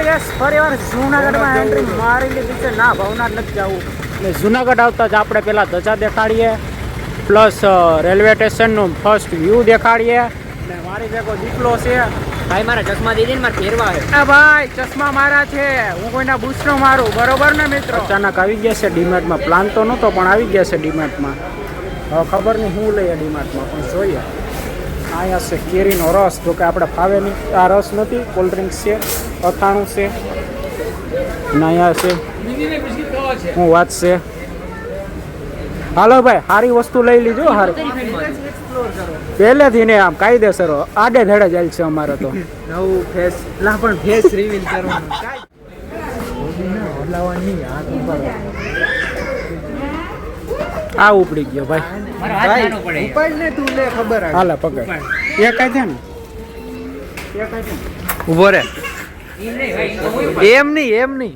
Yes ફરીવાર જૂનાગઢમાં entry મારી લીધી છે. ના ભવનાથ નથી જવું ને જૂનાગઢ આવતા જ આપણે પહેલાં ધજા દેખાડીએ પ્લસ રેલવે સ્ટેશનનું ફર્સ્ટ વ્યૂ દેખાડીએ ને મારી ભેગો દીપલો છે. ભાઈ મારા ચશ્મા દીધી ને મારે ફેરવા છે. એ ભાઈ ચશ્મા મારા છે, હું કોઈના બૂસ્ટનો મારું બરોબર ને મિત્રો. અચાનક આવી ગયા છે ડીમાર્ટમાં. પ્લાન તો નહોતો પણ આવી ગયા છે ડીમાર્ટમાં. હવે ખબર નહીં શું લઈએ ડીમાર્ટમાં પણ જોઈએ. અહીંયા છે કેરીનો રસ, જો કે આપણે ફાવે નહીં. આ રસ નથી, કોલ્ડ ડ્રિંક્સ છે, અથાણું છે અને અહીંયા છે હું વાત છે. હાલો ભાઈ સારી વસ્તુ લઈ લીજો. સારી પહેલેથી ને આમ કાયદેસર આડે ધડે જાય છે અમારે તો. નવું ફેસ લા પણ ફેસ રિવીલ કરવાનું આ ઉપડી ગયો ભાઈ. ઉપાડ ને તું લે ખબર આવે. હાલે પકડ એ કઈ છે ને ઉભો રે. એમ નહીં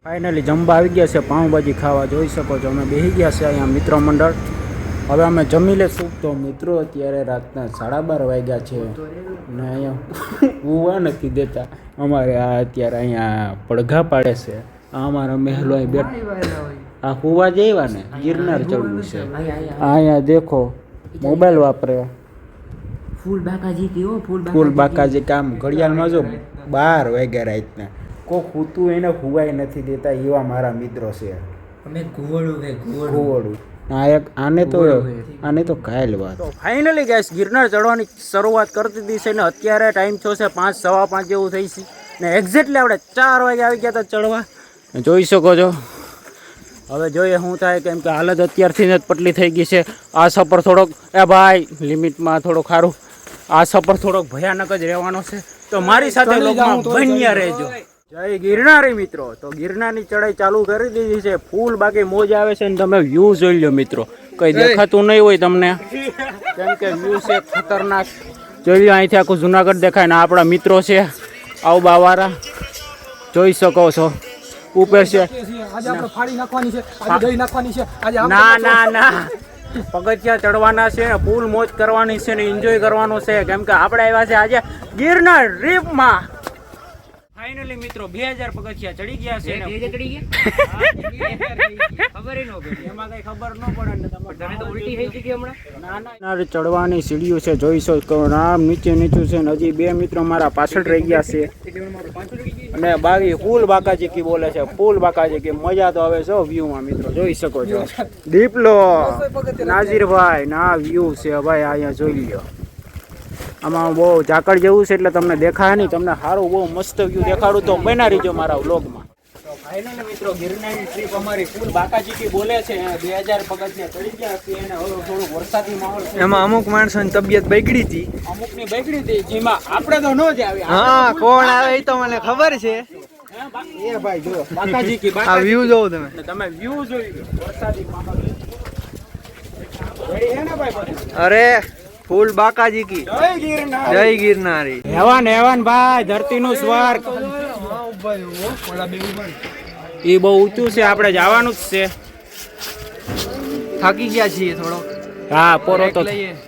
ફાઇનલી જમવા આવી ગયા છે. પાઉંભાજી ખાવા જોઈ શકો છો. અમે બેસી ગયા છે અહીંયા મિત્ર મંડળ. હવે અમે જમી લેશું. તો મિત્રો અત્યારે રાતના 12:30 વાગ્યા છે ને અહીંયા ઉવા નથી દેતા. અમારે આ અત્યારે અહીંયા પડઘા પાડે છે. આ અમારા મહેલો અહીં બેઠ આ હુવા જેવા ને ગિરનાર ચડવું છે. અહીંયા દેખો મોબાઈલ વાપરે ફૂલ બાકાજી કામ. ઘડિયાળમાં જો 12 વાગ્યા રાતના કોક હુતું એને હુવાય નથી દેતા એવા મારા મિત્રો છે. ઘુવડું આને તો કાયલ વાત. તો ફાઇનલી ગાઈસ ગિરનાર ચડવાની શરૂઆત કરી દીધી છે ને અત્યારે ટાઈમ થયો છે 5, 5:15 જેવું થઈ છે ને એક્ઝેક્ટલી આપણે 4 વાગે આવી ગયા હતા ચડવા. જોઈ શકો છો. હવે જોઈએ શું થાય, કેમ કે હાલત અત્યારથી જ પટલી થઈ ગઈ છે. આ સફર થોડોક એ ભાઈ લિમિટમાં થોડોક સારું. આ સફર થોડોક ભયાનક જ રહેવાનો છે. તો મારી સાથે બન્યા રહેજો. જય ગિરનારી મિત્રો. તો ગિરનારની ચડાઈ ચાલુ કરી દીધી છે ફૂલ. બાકી મોજ આવે છે ને તમે વ્યૂ જોઈ લો મિત્રો. કઈ દેખાતું નહીં હોય તમને કેમ કે વ્યૂ છે ખતરનાક. જોઈ લો અહીંથી આખું જુનાગઢ દેખાય ને આપણા મિત્રો છે આવબાવાળા જોઈ શકો છો. ઉપર છે ના પગથિયા ચડવાના છે ને ફૂલ મોજ કરવાની છે ને એન્જોય કરવાનું છે. કેમ કે આપણે આવ્યા છે આજે ગિરનાર ટ્રીપમાં. ફાઇનલી મિત્રો 2000 પગથિયા ચડી ગયા છે ને. એમાં કઈ ખબર ન પડે ને તમે તો ઉલટી થઈ ગઈ હમણાં. ના ચડવાની સીડીઓ છે જોઈ શકો. આમ નીચું છે ને હજી 2 મિત્રો મારા પાછળ રહી ગયા છે અને બાકી ફૂલ બાકાજી કી બોલે છે. ફૂલ બાકાજી કી મજા તો આવે છે વ્યૂમાં મિત્રો જોઈ શકો છો. દીપલો નાઝીરભાઈ ના વ્યૂ છે ભાઈ. અહીંયા જોઈ લો. આમાં બહુ ઝાકળ જેવું છે એટલે તમને દેખાય નહીં. તમને સારું બહુ મસ્ત વ્યૂ દેખાડું તો બના રહીજો મારા વ્લોગમાં. તો ફાઇનલી મિત્રો ગિરનારની ટ્રીપ અમારી ફૂલ બાકાજી કી બોલે છે. 2000 પગથિયા ચડી ગયા છે અને હવે થોડું વરસાદી માહોલ છે. એમાં અમુક માણસોની તબિયત બગડી હતી. અમુકની બગડી હતી જેમાં આપણે તો ન જ આવી. હા કોણ આવે એ તો મને ખબર છે. એ ભાઈ જો બાકાજી કી આ વ્યૂ જોવો તમે વ્યૂ જોઈ વરસાદી માહોલ. રેડી હે ને ભાઈ? અરે ફૂલ બાકાજી કી જય ગિરનારી. હેવાન ભાઈ ધરતીનું સ્વર્ગ. એ બહુ ઊંચું છે. આપણે જવાનું જ છે. થાકી ગયા છીએ થોડો. હા પોરો તો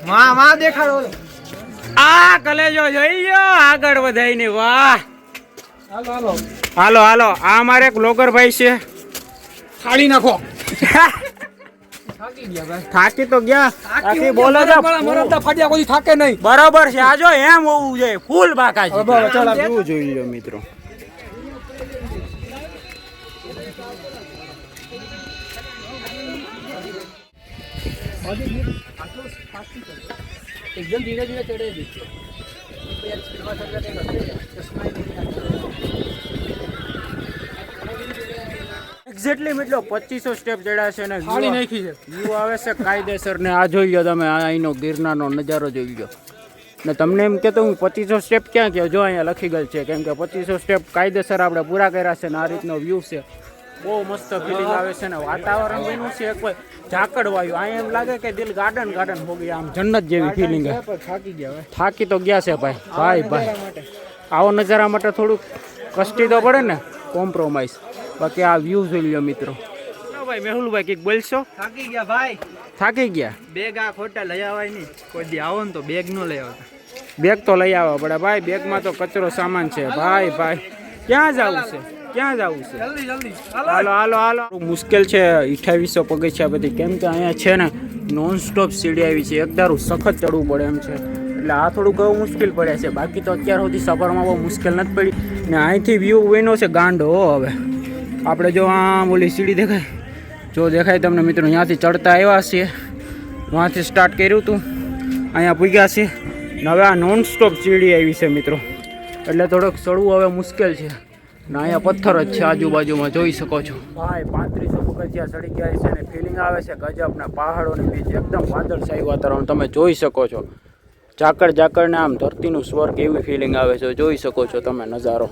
માં દેખાડો. આ કલેજો જોઈ લો આગળ વધાઈને. વાહ હાલો આ અમારે એક બ્લોગર ભાઈ છે. ખાડી નાખો. થાકી તો ગયા. થાકી બોલે છે મરદા ફાડ્યા કોઈ થાકે નહીં. બરાબર છે. આજો એમ હોવું જોઈએ ફૂલ બાકાજી. ચાલ આવું જોઈ લો મિત્રો. એકદમ ધીરે ચડે છે. એક્ઝેક્ટલી મિત્રો 2500 સ્ટેપ ચડ્યા છે ને વ્યૂ નાખી છે. વ્યૂ આવે છે કાયદેસર ને આ જોઈ લો તમે. અહીંનો ગિરનારનો નજારો જોઈ લો ને તમને એમ કહેતો હું 2500 સ્ટેપ ક્યાં કહો. જો અહીંયા લખી ગયેલ છે કેમ કે 2500 સ્ટેપ કાયદેસર આપણે પૂરા કર્યા છે ને આ રીતનો વ્યૂ છે. બહુ મસ્ત ફિલિંગ આવે છે ને વાતાવરણ બન્યું છે કોઈ ઝાકળ વાયું. અહીંયા એમ લાગે કે દિલ ગાર્ડન હો ગયા. આમ જન્નત જેવી ફિલિંગ. થાકી તો ગયા છે ભાઈ. આવો નજારા માટે થોડુંક કષ્ટી તો પડે ને. કોમ્પ્રોમાઇઝ. બાકી આ વ્યૂ જોઈ લો મિત્રો. ભાઈ મેહુલભાઈ કંઈક બોલશો? થાકી ગયા ભાઈ. થાકી ગયા. બેગ આ ખોટા લઈ આવાય નહીં. કોઈ દી આવો ને તો બેગ ન લઈ આવતા. બેગ તો લઈ આવવા પડે ભાઈ. બેગમાં તો કચરો સામાન છે ભાઈ. ક્યાં જવું છે ક્યાં જવું છે હાલો હાલો હાલો મુશ્કેલ છે 2800 પગથિયા બધી કેમ કે અહીંયા છે ને નોન સ્ટોપ સીડી આવી છે એક ધારું સખત ચડવું પડે એમ છે એટલે આ થોડુંક એવું મુશ્કેલ પડે છે બાકી તો અત્યાર સુધી સફરમાં બહુ મુશ્કેલ નથી પડી ને અહીંથી વ્યૂ વહીનો છે ગાંડો હવે આપણે જો આમ ઓલી સીડી દેખાય જો દેખાય તમને મિત્રો ત્યાંથી ચડતા આવ્યા છીએ ત્યાંથી સ્ટાર્ટ કર્યું હતું અહીંયા પૂગ્યા છે ને હવે આ નોન સ્ટોપ સીડી આવી છે મિત્રો એટલે થોડોક ચડવું હવે મુશ્કેલ છે ને અહીંયા પથ્થર જ છે આજુબાજુમાં જોઈ શકો છો ભાઈ 3500 પગથિયા ચડી ગયા છે ને ફિલિંગ આવે છે ગજબના પહાડોની બીચ એકદમ વાદળછાયું વાતાવરણ તમે જોઈ શકો છો ઝાકળને આમ ધરતીનું સ્વર્ગ એવી ફિલિંગ આવે છે જોઈ શકો છો તમે નજારો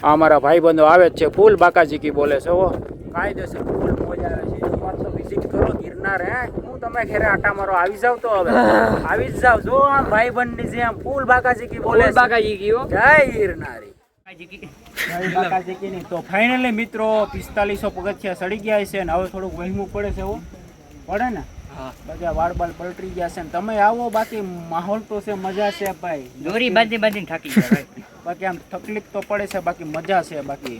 આ અમારા ભાઈબંધો આવે જ છે ફૂલ બાકાજીકી બોલે છે હો કાયદેસર ફૂલ મજા આવે છે એકવાર તો વિઝિટ કરો ગિરનાર હે હું તમે ખેરે આટા મારો આવી જાવ તો હવે આવી જ જાવ જો આમ ભાઈબંધની જેમ ફૂલ બાકાજીકી બોલે બાકાજીકી હો જય ગિરનારી તો ફાઇનલી મિત્રો 4500 પગથિયા ચડી ગયા છે ને હવે થોડુંક વહેમું પડે છે એવું પડે ને બધા વાળ બાળ પલટી ગયા છે ને તમે આવો બાકી માહોલ તો છે મજા છે ભાઈ દોરી બાંધી થાકી ગયા ભાઈ બાકી આમ તકલીફ તો પડે છે બાકી મજા છે બાકી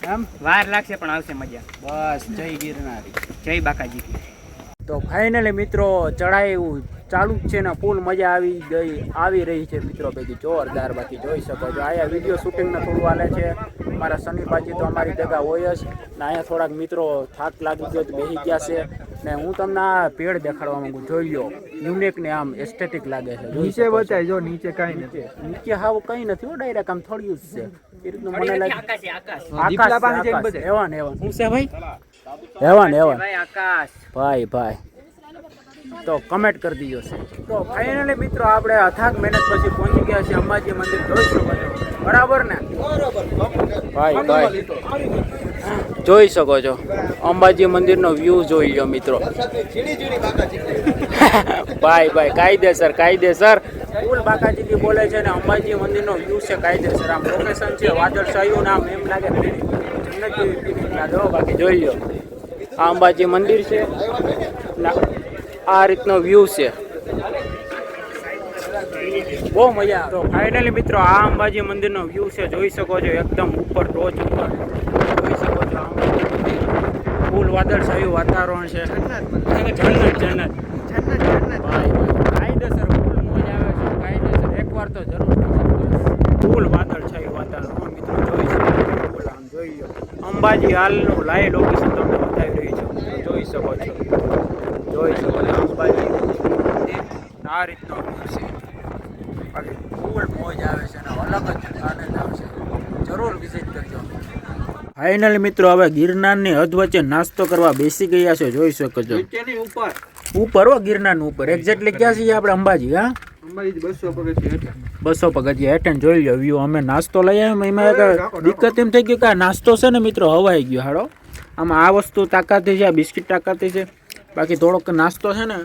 એમ વાર લાગશે પણ આવશે મજા બસ જય ગિરનારી જય બાકાજી તો ફાઇનલી મિત્રો ચડાઈ ચાલુ જ છે ને ફૂલ મજા આવી રહી છે મિત્રો ભેગી જોરદાર બાકી જોઈ શકો છો અહીંયા વિડીયો શૂટિંગને થોડું હાલે છે મારા શનિભાજી તો અમારી ભેગા હોય જ ને અહીંયા થોડાક મિત્રો થાક લાગી ગયો બેસી ગયા છે ને હું તમને આ પેડ દેખાડવા માંગુ જોઈ લો યુનિક ને આમ એસ્થેટિક લાગે છે નીચે બતાય જો નીચે કાંઈ નથી નીચે હાવ કંઈ નથી હો ડાયરેક્ટ આમ થોડ્યું જ છે એ રીતનું મને લાગે આકાશ હેવાન શું છે ભાઈ હેવાન ભાઈ આકાશ ભાઈ તો કમેન્ટ કરી દીજો છે તો ફાઇનલી મિત્રો આપણે અથાગ મહેનત પછી પહોંચી ગયા છે અંબાજી મંદિર જોઈ શકો છો બરાબર ને ભાઈ જોઈ શકો છો અંબાજી મંદિરનો વ્યૂ જોઈ લો મિત્રો ભાઈ કાયદેસર ફૂલ બાકાજીથી બોલે છે ને અંબાજી મંદિરનો વ્યૂ છે કાયદેસર આમ લોકેશન છે વાદળછાયું નામ એમ લાગે જન્નત જેવી ફીલિંગ લાગે બાકી જોઈ લો આ અંબાજી મંદિર છે આ રીતનો વ્યૂ છે બહુ મજા તો ફાઇનલી મિત્રો આ અંબાજી મંદિરનો વ્યૂ છે જોઈ શકો છો એકદમ ઉપર ટોચ ઉપર જોઈ શકો છો ફૂલ વાદળછાયું વાતાવરણ છે જન્નત કાયદેસર ફૂલ મજા આવે છે કાયદેસર એકવાર તો જરૂર ફૂલ વાદળછાયું વાતાવરણ મિત્રો જોઈ શકો છો આમ જોઈ લો અંબાજી હાલનું લાઈવ લોકેશન તમને બતાવી રહી છું જોઈ શકો છો અંબાજી આ રીતનો છે ફૂલ મોજ આવે છે અને અલગ જ આનંદ આવશે જરૂર વિઝિટ કરજો ફાઇનલી મિત્રો હવે ગિરનારની હદ વચ્ચે નાસ્તો કરવા બેસી ગયા છે જોઈ શકો છો ઉપર હો ગિરનારની ઉપર એક્ઝેક્ટલી ક્યાં છીએ આપણે અંબાજી હા 200 પગથિયા હેઠળ જોઈ લો વ્યૂ અમે નાસ્તો લઈ આવ્યા એમાં એક દિક્કત એમ થઈ ગઈ કે આ નાસ્તો છે ને મિત્રો હવાઈ ગયો હાડો આમાં આ વસ્તુ તાકાતી છે આ બિસ્કિટ તાકાતી છે બાકી થોડોક નાસ્તો છે ને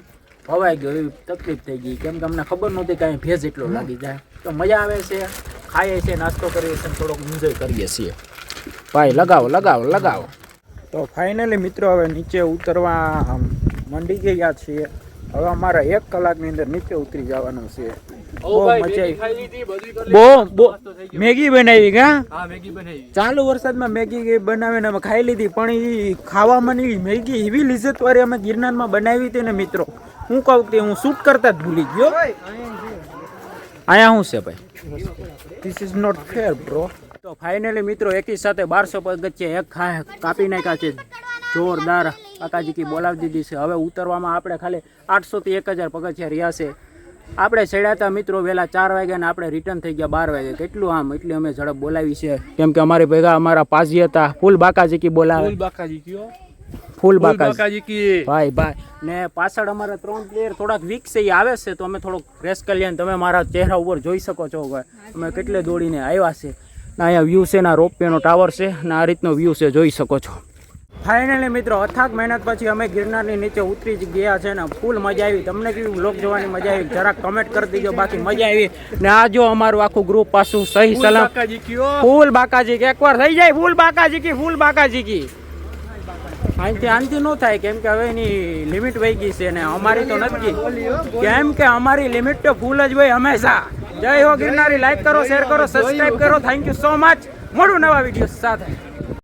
હવાઈ ગયો એવી તકલીફ થઈ ગઈ કેમ કે અમને ખબર નહોતી કાંઈ ભેજ એટલો લાગી જાય તો મજા આવે છે ખાઈએ છીએ નાસ્તો કરીએ છીએ થોડોક એન્જોય કરીએ છીએ ભાઈ લગાવો તો ફાઇનલી મિત્રો હવે નીચે ઉતરવા મંડી ગયા છીએ હવે અમારા 1 કલાકની અંદર નીચે ઉતરી જવાનું છે બહુ મજા આવી મેગી બનાવી કા ચાલુ વરસાદમાં મેગી બનાવીને અમે ખાઈ લીધી પણ એ ખાવામાં નહીં મેગી એવી લિજ્જત વાળી અમે ગિરનારમાં બનાવી હતી ને મિત્રો હું કહું કે હું શૂટ કરતા જ ભૂલી ગયો અહીંયા શું છે ભાઈ this is not fair bro તો ફાઇનલી મિત્રો એકી સાથે 1200 પગથિયા એક કાપી નાખ્યા છે જોરદાર કાકાજી બોલાવી દીધી છે હવે ઉતરવામાં આપણે ખાલી 800 થી 1000 પગથિયા રહ્યા છે આપણે ચડ્યા હતા મિત્રો વહેલા 4 વાગ્યા ને આપણે રિટર્ન થઈ ગયા 12 વાગે કેટલું આમ એટલી અમે ઝડપ બોલાવી છે કેમ કે અમારી ભેગા અમારા પાજી હતા ફૂલ બાકાજી બોલાવે ફૂલ બાકાજી ભાઈ ને પાછળ અમારા 3 પ્લેયર થોડાક વીક છે એ આવે છે તો અમે થોડોક રેસ કરી લઈએ તમે મારા ચહેરા ઉપર જોઈ શકો છો અમે કેટલે દોડીને આવ્યા છે ને અહીંયા વ્યૂ છે ના રોપવેનો ટાવર છે ને આ રીતનો વ્યૂ છે જોઈ શકો છો ફાઇનલી મિત્રો અથાગ મહેનત પછી અમે ગિરનારની નીચે ઉતરી ગયા છે ને ફૂલ મજા આવી તમને કેવું વ્લોગ જોવાની મજા આવી જરાક કમેન્ટ કરી દીજો બાકી મજા આવી ને આ જો અમારું આખું ગ્રુપ પાછું સહી સલામ ફૂલ બાકાજી એકવાર થઈ જાય ફૂલ બાકાજી કી આનથી ન થાય કેમ કે હવે એની લિમિટ વહી ગઈ છે ને અમારી તો નથી કેમ કે અમારી લિમિટ તો ફૂલ જ હોય હંમેશા જય હો ગિરનારી લાઈક કરો શેર કરો સબસ્ક્રાઇબ કરો થેન્ક યુ સો મચ મળું નવા વિડીયો સાથે.